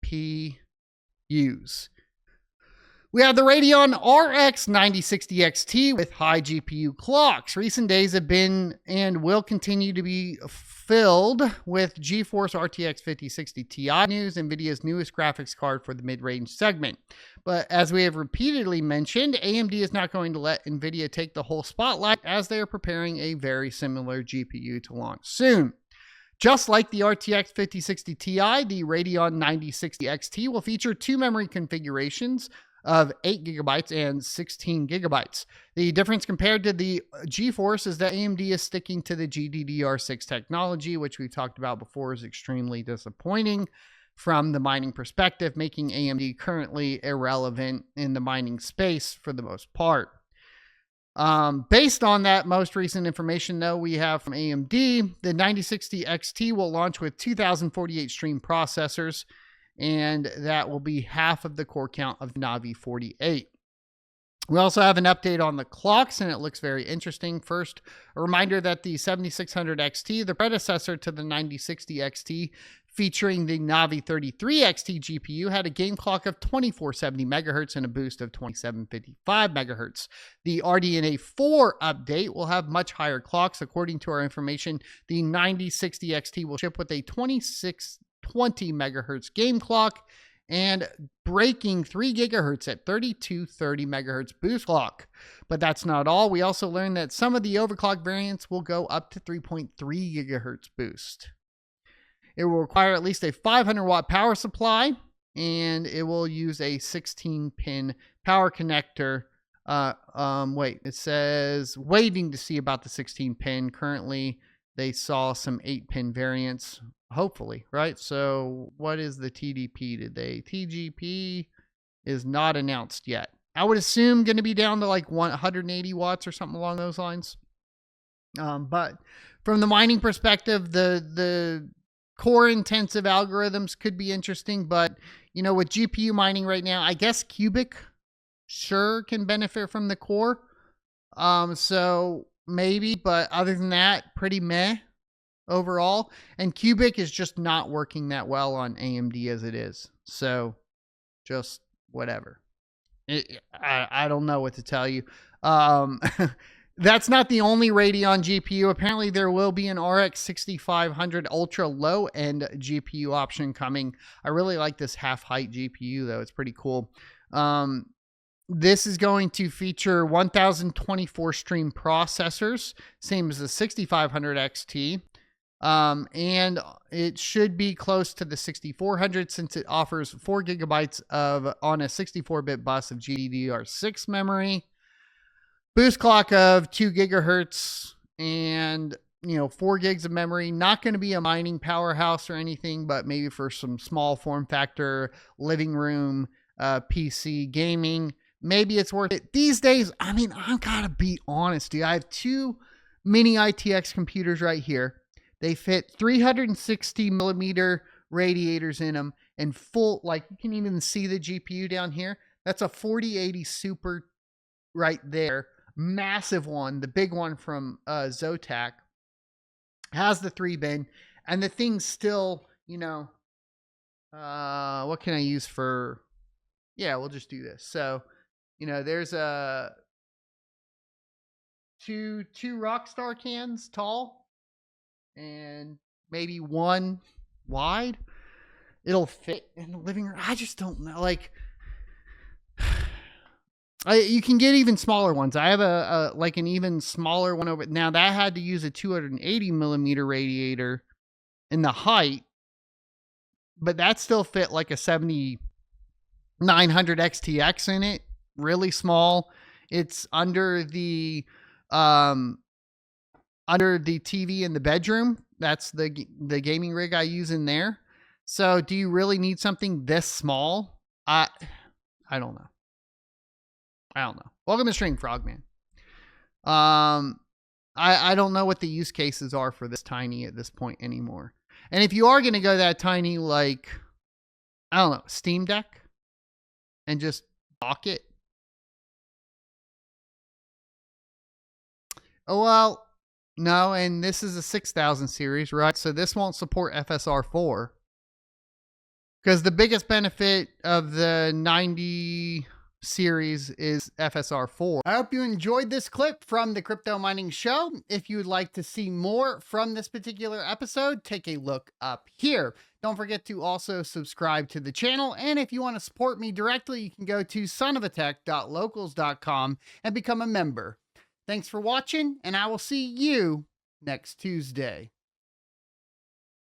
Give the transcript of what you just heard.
GPUs. We have the Radeon RX 9060 XT with high GPU clocks. Recent days have been and will continue to be filled with GeForce RTX 5060 Ti news, NVIDIA's newest graphics card for the mid-range segment. But as we have repeatedly mentioned, AMD is not going to let NVIDIA take the whole spotlight as they are preparing a very similar GPU to launch soon. Just like the RTX 5060 Ti, the Radeon 9060 XT will feature two memory configurations of 8 gigabytes and 16 gigabytes. The difference compared to the GeForce is that AMD is sticking to the GDDR6 technology, which we've talked about before is extremely disappointing from the mining perspective, making AMD currently irrelevant in the mining space for the most part. Based on that most recent information, though, we have from AMD, the 9060 XT will launch with 2048 stream processors, and that will be half of the core count of Navi 48. We also have an update on the clocks, and it looks very interesting. First, a reminder that the 7600 XT, the predecessor to the 9060 XT, featuring the Navi 33 XT GPU, had a game clock of 2470 MHz and a boost of 2755 MHz. The RDNA 4 update will have much higher clocks. According to our information, the 9060 XT will ship with a 2620 MHz game clock and breaking 3 gigahertz at 3230 megahertz boost clock. But that's not all. We also learned that some of the overclock variants will go up to 3.3 gigahertz boost. It will require at least a 500 watt power supply, and it will use a 16-pin power connector. It says waiting to see about the 16-pin. Currently, they saw some 8-pin variants, hopefully, right? So what is the TDP today? TGP is not announced yet. I would assume going to be down to like 180 watts or something along those lines. But from the mining perspective, the core intensive algorithms could be interesting, but you know, with GPU mining right now, I guess Cubic sure can benefit from the core. So maybe, but other than that, pretty meh overall. And Cubic is just not working that well on AMD as it is. So just whatever. I don't know what to tell you. That's not the only Radeon GPU. Apparently, there will be an RX 6500 ultra low-end GPU option coming. I really like this half-height GPU, though. It's pretty cool. This is going to feature 1024 stream processors, same as the 6500 XT. And it should be close to the 6400 since it offers 4 gigabytes on a 64-bit bus of GDDR6 memory. Boost clock of 2 gigahertz and, 4 gigs of memory. Not going to be a mining powerhouse or anything, but maybe for some small form factor, living room, PC gaming. Maybe it's worth it. These days, I've got to be honest, dude. I have 2 mini ITX computers right here. They fit 360 millimeter radiators in them and full, like you can even see the GPU down here. That's a 4080 Super right there. Massive one, the big one from Zotac, has the 3-bin, and the thing's still, what can I use for, we'll just do this. So, there's two Rockstar cans tall and maybe one wide. It'll fit in the living room. I just don't know, you can get even smaller ones. I have an even smaller one over. Now that had to use a 280 millimeter radiator in the height, but that still fit like a 7900 XTX in it. Really small. It's under the TV in the bedroom. That's the gaming rig I use in there. So do you really need something this small? I don't know. Welcome to String Frogman. I don't know what the use cases are for this tiny at this point anymore. And if you are going to go that tiny, Steam Deck and just dock it. Oh, well, no. And this is a 6000 series, right? So this won't support FSR4. because the biggest benefit of the 90 series is FSR4. I hope you enjoyed this clip from the Crypto Mining Show. If you would like to see more from this particular episode, take a look up here. Don't forget to also subscribe to the channel. And if you want to support me directly, you can go to sonofatech.locals.com and become a member. Thanks for watching, and I will see you next Tuesday.